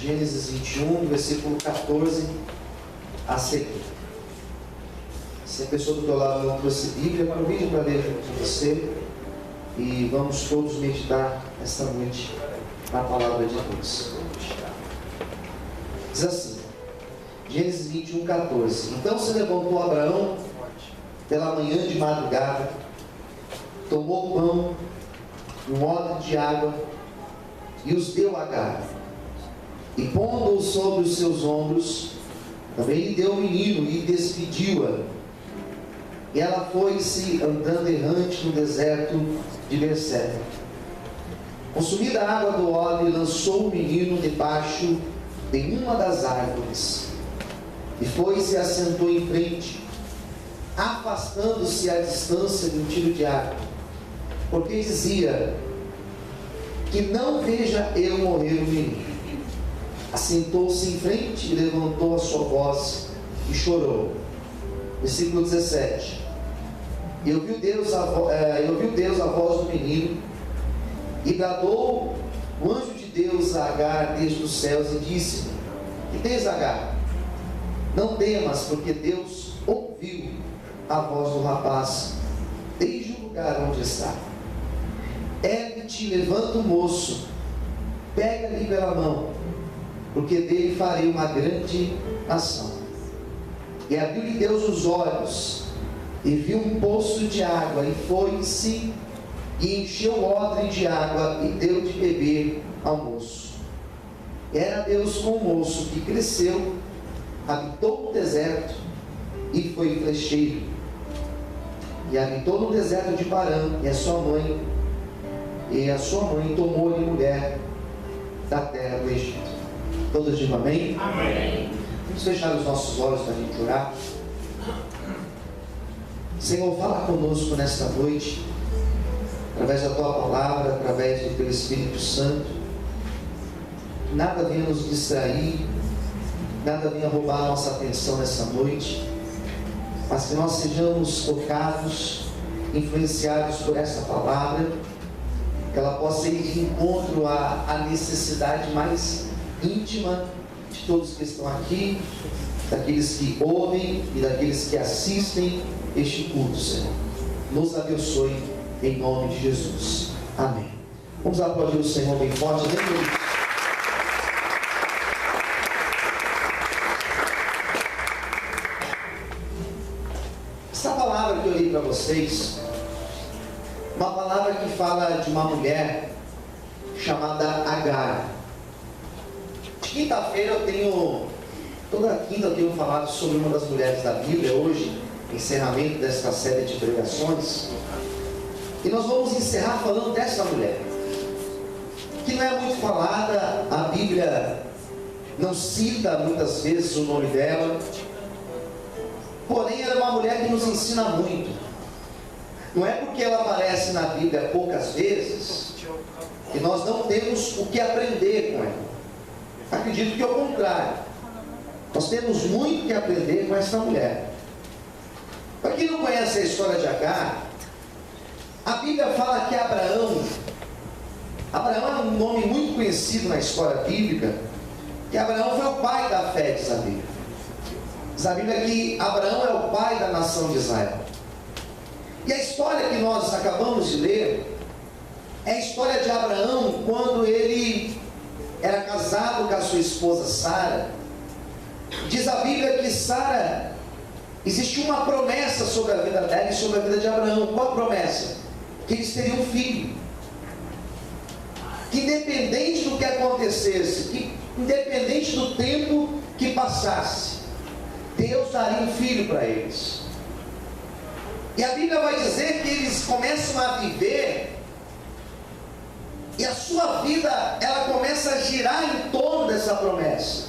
Gênesis 21, versículo 14 a seguir. Se a pessoa do teu lado não trouxe Bíblia, convide para ler junto com você. E vamos todos meditar esta noite na palavra de Deus. Diz assim, Gênesis 21, 14. Então se levantou Abraão pela manhã de madrugada, tomou pão, um odre de água, e os deu a Agar. E pondo-o sobre os seus ombros, também lhe deu o menino e despediu-a. E ela foi-se andando errante no deserto de Berseba. Consumida a água do odre, lançou o menino debaixo de uma das árvores. E foi-se e assentou em frente, afastando-se à distância de um tiro de água. Porque dizia, que não veja eu morrer o menino. Assentou-se em frente e levantou a sua voz e chorou. Versículo 17. E ouviu Deus a voz do menino, e bradou o anjo de Deus a Agar desde os céus, e disse: Que tens, Agar? Não temas, porque Deus ouviu a voz do rapaz desde o lugar onde está. Ergue-te, levanta o moço, pega-lhe pela mão, porque dele farei uma grande nação. E abriu-lhe Deus os olhos, e viu um poço de água, e foi-se, e encheu o odre de água, e deu de beber ao moço. Era Deus com o moço, que cresceu, habitou no deserto, e foi flecheiro. E habitou no deserto de Parã, e a sua mãe tomou-lhe mulher da terra do Egito. Todos digam amém? Amém. Vamos fechar os nossos olhos para a gente orar. Senhor, fala conosco nesta noite, através da Tua palavra, através do Teu Espírito Santo. Que nada venha nos distrair, nada venha roubar a nossa atenção nessa noite, mas que nós sejamos tocados, influenciados por essa palavra, que ela possa ir de encontro à necessidade mais íntima de todos que estão aqui, daqueles que ouvem e daqueles que assistem este culto, Senhor. Nos abençoe em nome de Jesus. Amém. Vamos aplaudir o Senhor bem forte. Essa palavra que eu li para vocês, uma palavra que fala de uma mulher chamada Agar. Quinta-feira toda quinta eu tenho falado sobre uma das mulheres da Bíblia. Hoje, encerramento desta série de pregações, e nós vamos encerrar falando dessa mulher, que não é muito falada, a Bíblia não cita muitas vezes o nome dela, porém ela é uma mulher que nos ensina muito. Não é porque ela aparece na Bíblia poucas vezes que nós não temos o que aprender com ela. Acredito que é o contrário. Nós temos muito que aprender com essa mulher. Para quem não conhece a história de Agar, a Bíblia fala que Abraão é um nome muito conhecido na história bíblica, que Abraão foi o pai da fé, diz a Bíblia. Diz a Bíblia que Abraão é o pai da nação de Israel. E a história que nós acabamos de ler é a história de Abraão quando ele era casado com a sua esposa Sara. Diz a Bíblia que Sara, existia uma promessa sobre a vida dela e sobre a vida de Abraão. Qual a promessa? Que eles teriam um filho, que independente do que acontecesse, que independente do tempo que passasse, Deus daria um filho para eles. E a Bíblia vai dizer que eles começam a viver, e a sua vida, ela começa a girar em torno dessa promessa.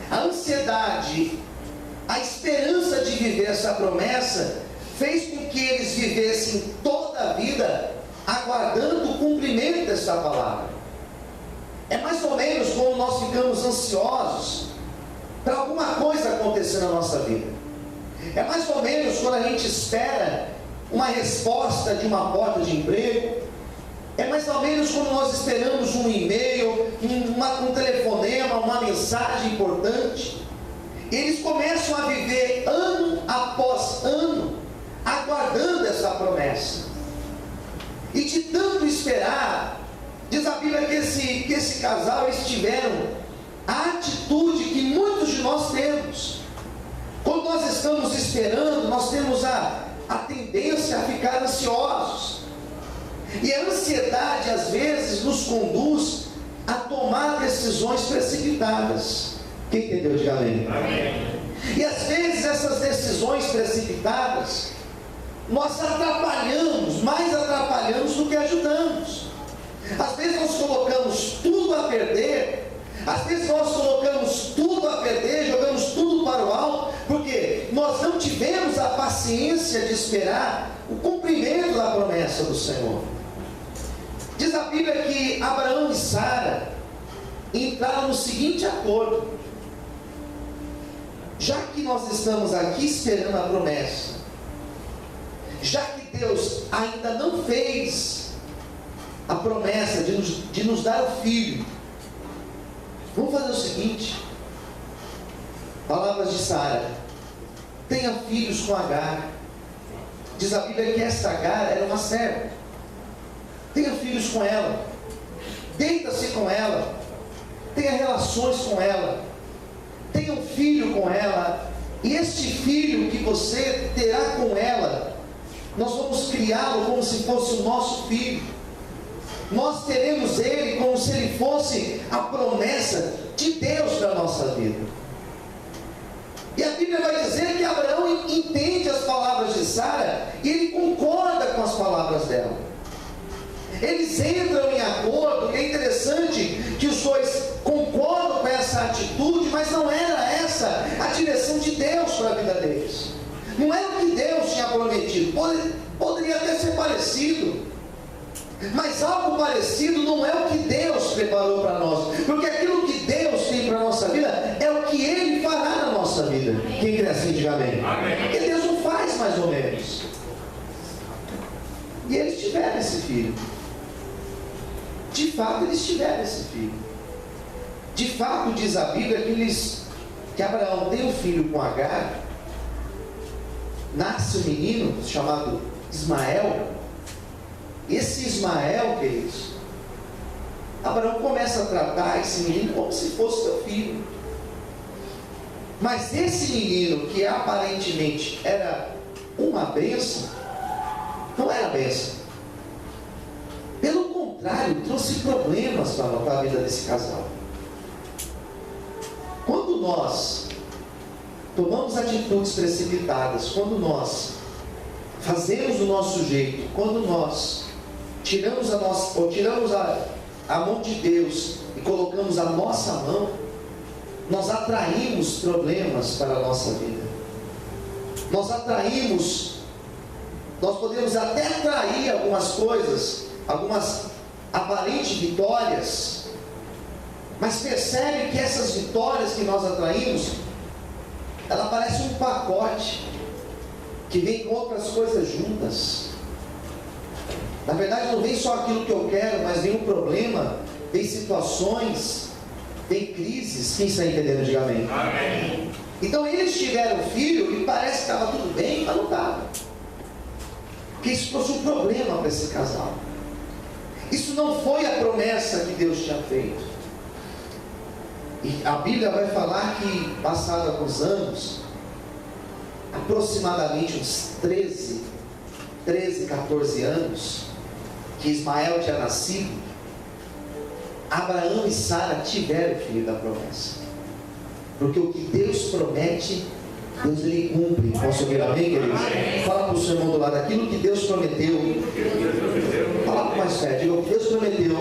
A ansiedade, a esperança de viver essa promessa, fez com que eles vivessem toda a vida aguardando o cumprimento dessa palavra. É mais ou menos como nós ficamos ansiosos para alguma coisa acontecer na nossa vida. É mais ou menos quando a gente espera uma resposta de uma porta de emprego. É mais ou menos quando nós esperamos um e-mail, um telefonema, uma mensagem importante. Eles começam a viver ano após ano, aguardando essa promessa. E de tanto esperar, diz a Bíblia que esse casal, eles tiveram a atitude que muitos de nós temos. Quando nós estamos esperando, nós temos a tendência a ficar ansiosos. E a ansiedade, às vezes, nos conduz a tomar decisões precipitadas. Quem entendeu? Diga amém. Amém. E às vezes essas decisões precipitadas, nós atrapalhamos, mais atrapalhamos do que ajudamos. Às vezes nós colocamos tudo a perder, às vezes nós colocamos tudo a perder, jogamos tudo para o alto, porque nós não tivemos a paciência de esperar o cumprimento da promessa do Senhor. Diz a Bíblia que Abraão e Sara entraram no seguinte acordo: já que nós estamos aqui esperando a promessa, já que Deus ainda não fez a promessa de nos dar o filho, vamos fazer o seguinte. Palavras de Sara: tenha filhos com Agar. Diz a Bíblia que esta Agar era uma serva. Tenha filhos com ela, deita-se com ela, tenha relações com ela, tenha um filho com ela, e este filho que você terá com ela, nós vamos criá-lo como se fosse o nosso filho. Nós teremos ele como se ele fosse a promessa de Deus para a nossa vida. E a Bíblia vai dizer que Abraão entende as palavras de Sara e ele concorda com as palavras dela. Eles entram em acordo. É interessante que os dois concordam com essa atitude, mas não era essa a direção de Deus para a vida deles. Não era o que Deus tinha prometido. Poderia até ser parecido, mas algo parecido não é o que Deus preparou para nós, porque aquilo que Deus tem para a nossa vida é o que Ele fará na nossa vida. Quem crê assim, diga amém. Porque Deus não faz mais ou menos. E eles tiveram esse filho. De fato, eles tiveram esse filho. De fato, diz a Bíblia que Abraão tem um filho com Agar. Nasce um menino chamado Ismael. Esse Ismael, queridos, Abraão começa a tratar esse menino como se fosse seu filho. Mas esse menino, que aparentemente era uma bênção, não era bênção. Pelo contrário, trouxe problemas para a vida desse casal. Quando nós tomamos atitudes precipitadas, quando nós fazemos do nosso jeito, quando nós tiramos a mão de Deus e colocamos a nossa mão, nós atraímos problemas para a nossa vida. Nós podemos até atrair algumas coisas, algumas aparentes vitórias, mas percebe que essas vitórias que nós atraímos, ela parece um pacote que vem com outras coisas juntas. Na verdade, não vem só aquilo que eu quero, mas vem um problema, vem situações, vem crises. Quem está entendendo? Diga amém. Amém. Então eles tiveram filho e parece que estava tudo bem, mas não estava. Porque isso trouxe um problema para esse casal. Isso não foi a promessa que Deus tinha feito. E a Bíblia vai falar que, passados alguns anos, aproximadamente uns 13, 14 anos, que Ismael tinha nascido, Abraão e Sara tiveram o filho da promessa. Porque o que Deus promete, Deus ele cumpre. Posso ouvir amém, queridos? Fala para o seu irmão do lado: aquilo que Deus prometeu. Fala com mais fé, diga: o que Deus prometeu,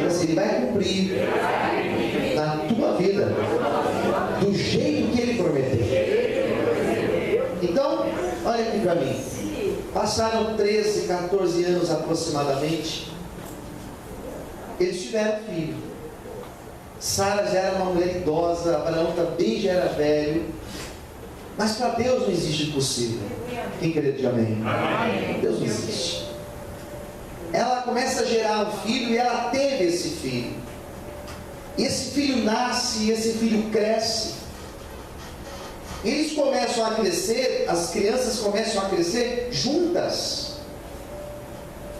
assim, ele vai cumprir na tua vida, do jeito que ele prometeu. Então, olha aqui para mim. Passaram 13, 14 anos aproximadamente. Eles tiveram filho. Sara já era uma mulher idosa, Abraão também já era velho. Mas para Deus não existe impossível. Quem quer dizer amém? Amém? Deus não existe. Ela começa a gerar um filho e ela teve esse filho. E esse filho nasce, e esse filho cresce. Eles começam a crescer, as crianças começam a crescer juntas.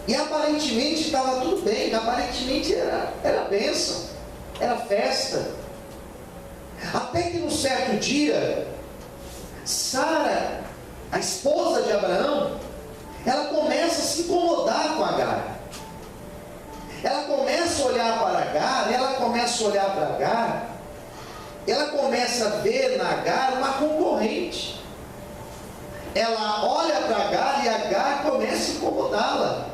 E aparentemente estava tudo bem, aparentemente era bênção, era festa. Até que num certo dia, Sara, a esposa de Abraão, ela começa a se incomodar com Agar. Ela começa a olhar para Agar, ela começa a olhar para Agar, ela começa a ver na Agar uma concorrente. Ela olha para Agar e Agar começa a incomodá-la.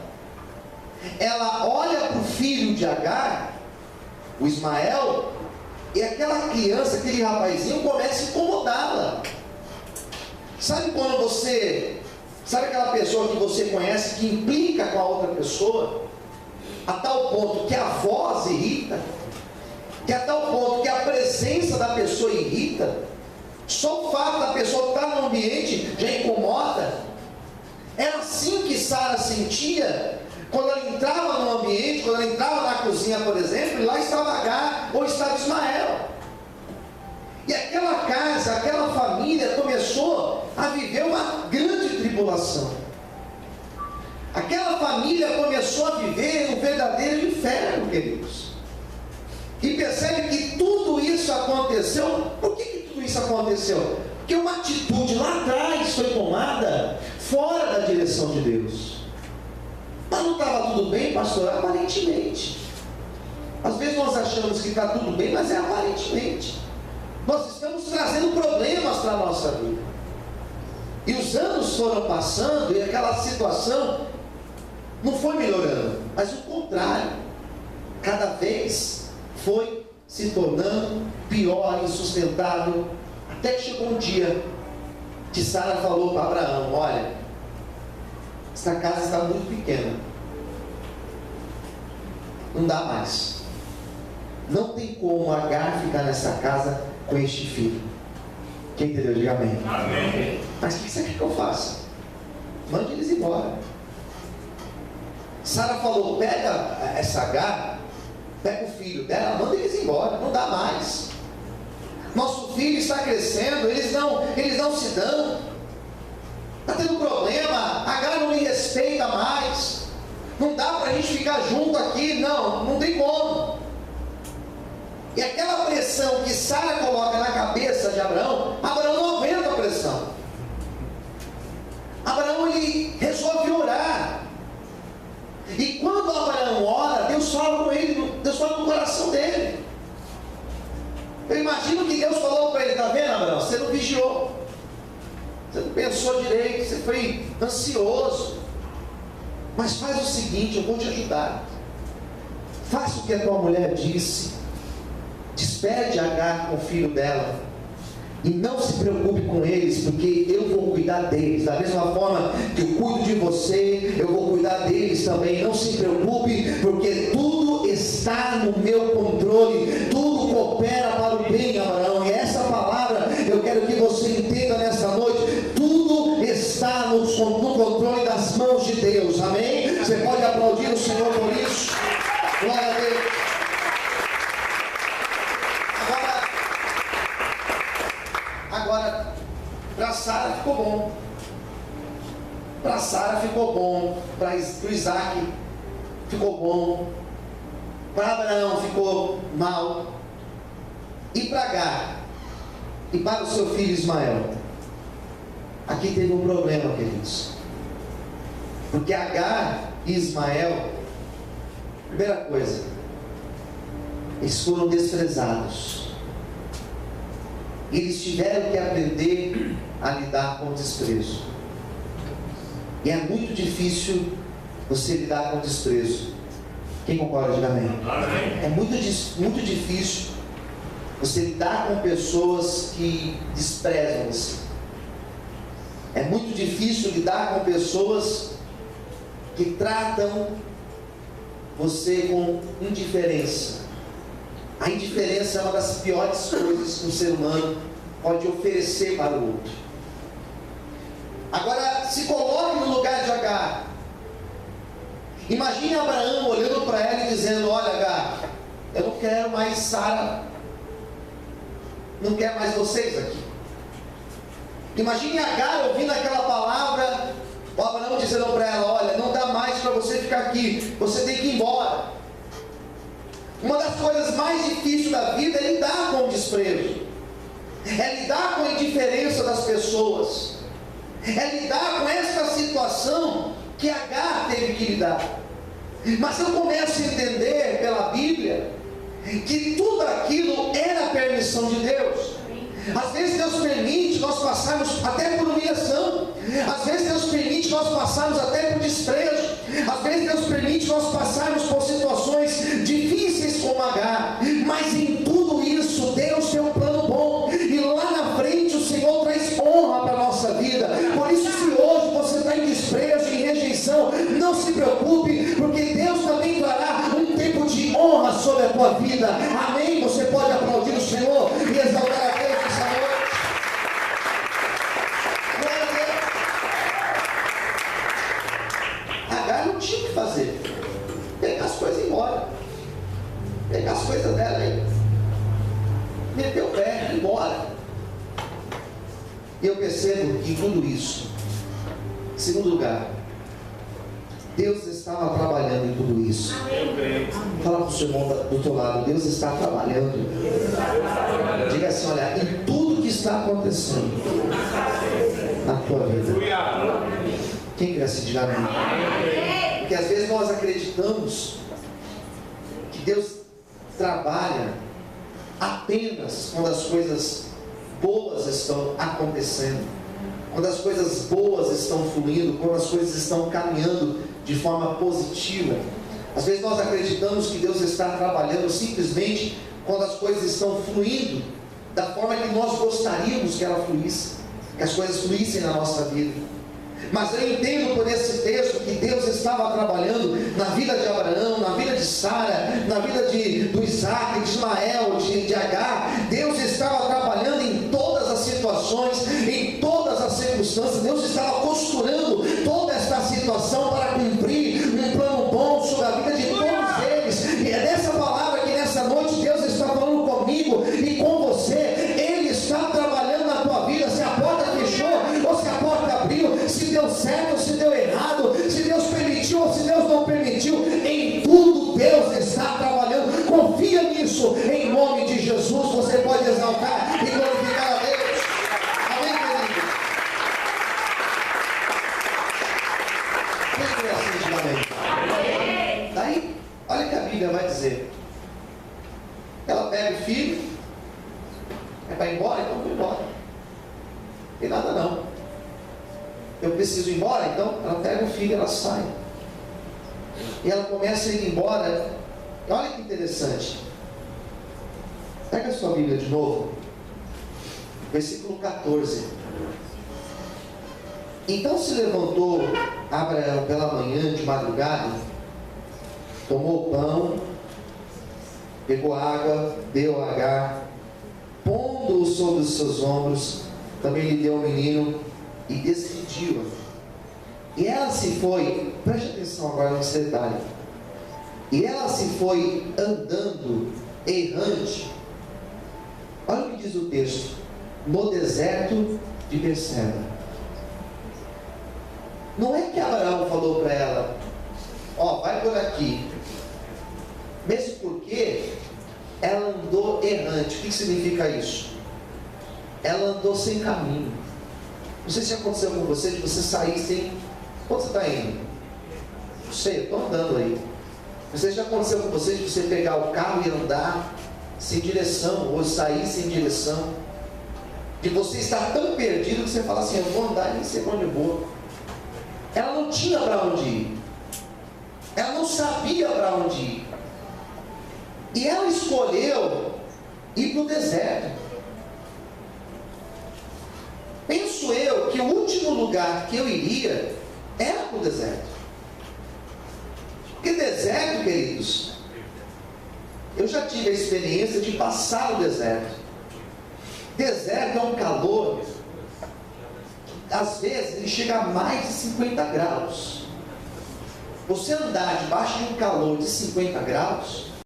Ela olha para o filho de Agar, o Ismael, e aquela criança, aquele rapazinho começa a incomodá-la. Sabe quando sabe aquela pessoa que você conhece que implica com a outra pessoa, a tal ponto que a voz irrita, que a tal ponto que a presença da pessoa irrita, só o fato da pessoa estar no ambiente já incomoda? Era assim que Sara sentia quando ela entrava no ambiente, quando ela entrava na cozinha, por exemplo, e lá estava Agar ou estava Ismael. E aquela casa, aquela família começou a viver uma grande tribulação. Aquela família começou a viver um verdadeiro inferno, queridos. E percebe que tudo isso aconteceu. Por que tudo isso aconteceu? Porque uma atitude lá atrás foi tomada fora da direção de Deus. Mas não estava tudo bem, pastor? Aparentemente. Às vezes nós achamos que está tudo bem, mas é aparentemente. Nós estamos trazendo problemas para a nossa vida. E os anos foram passando e aquela situação não foi melhorando, mas o contrário, cada vez foi se tornando pior, insustentável, até que chegou um dia que Sara falou para Abraão: olha, essa casa está muito pequena, não dá mais, não tem como Agar ficar nessa casa com este filho. Quem entendeu, diga amém. Amém. Mas o que você quer que eu faça? Mande eles embora. Sara falou: pega essa Agar, pega o filho dela, manda eles embora, não dá mais. Nosso filho está crescendo, eles não se dão, está tendo problema, Agar não me respeita mais, não dá para a gente ficar junto aqui, não tem como. E aquela pressão que Sara coloca na cabeça de Abraão, Abraão não aguenta a pressão. Abraão, ele resolve orar. E quando Abraão ora, Deus fala com ele, Deus fala no coração dele. Eu imagino que Deus falou para ele: está vendo, Abraão? Você não vigiou, você não pensou direito, você foi ansioso. Mas faz o seguinte, eu vou te ajudar. Faça o que a tua mulher disse. Despede Agar com o filho dela. E não se preocupe com eles, porque eu vou cuidar deles. Da mesma forma que eu cuido de você, eu vou cuidar deles também. Não se preocupe, porque tudo está no meu controle. Tudo coopera para o bem, Abraão. E essa palavra eu quero que você entenda nessa noite. Tudo está no controle das mãos de Deus. Amém? Você pode aplaudir o Senhor por isso. Glória a Deus. Agora, para Sara ficou bom. Para Sara ficou bom. Para o Isaac ficou bom. Para Abraão ficou mal. E para Agar e para o seu filho Ismael, aqui teve um problema, queridos. Porque Agar e Ismael, primeira coisa, eles foram desprezados. Eles tiveram que aprender a lidar com o desprezo. E é muito difícil você lidar com o desprezo. Quem concorda, diga amém. É muito difícil você lidar com pessoas que desprezam você. É muito difícil lidar com pessoas que tratam você com indiferença. A indiferença é uma das piores coisas que um ser humano pode oferecer para o outro. Agora, se coloque no lugar de Agar. Imagine Abraão olhando para ela e dizendo: olha, Agar, eu não quero mais Sara, não quero mais vocês aqui. Imagine Agar ouvindo aquela palavra, o Abraão dizendo para ela: olha, não dá mais para você ficar aqui, você tem que ir embora. Uma das coisas mais difíceis da vida é lidar com o desprezo, é lidar com a indiferença das pessoas, é lidar com essa situação que Agar teve que lidar. Mas eu começo a entender pela Bíblia que tudo aquilo era a permissão de Deus. Às vezes Deus permite nós passarmos até por humilhação, às vezes Deus permite nós passarmos até por desprezo, às vezes Deus permite nós passarmos por situações difíceis como Agar, mas em tudo isso Deus tem um plano bom, e lá na frente o Senhor traz honra para a nossa vida. Por isso, se hoje você está em desprezo, em rejeição, não se preocupe, porque Deus também trará um tempo de honra sobre a tua vida. Amém? Você pode aplaudir o Senhor e exaltar a Deus essa noite. Glória a Deus. Agar não tinha o que fazer, pegar as coisas e ir embora, pegar as coisas dela aí, meter o pé e ir embora. E eu percebo que em tudo isso, em segundo lugar, Deus estava trabalhando em tudo isso. Fala para o seu irmão do teu lado: Deus está trabalhando. Diga assim: olha, em tudo que está acontecendo na tua vida. Quem quer se diga amém? Porque às vezes nós acreditamos que Deus trabalha apenas quando as coisas boas estão acontecendo, quando as coisas boas estão fluindo, quando as coisas estão caminhando de forma positiva. Às vezes nós acreditamos que Deus está trabalhando simplesmente quando as coisas estão fluindo da forma que nós gostaríamos que ela fluísse, que as coisas fluíssem na nossa vida. Mas eu entendo por esse texto que Deus estava trabalhando na vida de Abraão, na vida de Sara, na vida do Isaac, de Ismael, de Agar. Deus estava trabalhando em todas as situações, em todas as circunstâncias. Deus estava costurando toda esta situação para cumprir um plano bom sobre a vida de todos eles. E é dessa palavra que nessa noite Deus está falando comigo e com você. Ele está trabalhando na tua vida. Se a porta fechou ou se a porta abriu, se deu certo ou se deu errado, se Deus permitiu ou se Deus não permitiu, em tudo Deus está trabalhando. Confia nisso, em nome de Jesus. Você pode exaltar e glorificar a Deus. Amém, querido? Quem crê assim, diga amém. Daí, olha o que a Bíblia vai dizer. Ela pega o filho, é para ir embora, então vou embora. Não tem nada não. Eu preciso ir embora, então ela pega o filho e ela sai. E ela começa a ir embora. E olha que interessante. Pega a sua Bíblia de novo. Versículo 14. Então se levantou Abraão pela manhã de madrugada, tomou o pão, pegou água, deu a Agar, pondo-o sobre os seus ombros, também lhe deu o menino e despediu-a. E ela se foi, preste atenção agora nesse detalhe, e ela se foi andando errante, olha o que diz o texto, no deserto de Berseba. Não é que Abraão falou para ela: ó, vai por aqui, mesmo porque ela andou errante. O que significa isso? Ela andou sem caminho. Não sei se aconteceu com você, de você sair sem... Onde você está indo? Não sei, eu estou andando aí. Não sei se já aconteceu com você, de você pegar o carro e andar sem direção, ou sair sem direção, de você estar tão perdido que você fala assim: eu vou andar e nem sei para onde eu vou. Ela não tinha para onde ir, ela não sabia para onde ir, e ela escolheu ir para o deserto. Penso eu que o último lugar que eu iria era para o deserto. Porque deserto, queridos, eu já tive a experiência de passar o deserto. Deserto é um calor, às vezes ele chega a mais de 50 graus. Você andar debaixo de um calor de 50 graus,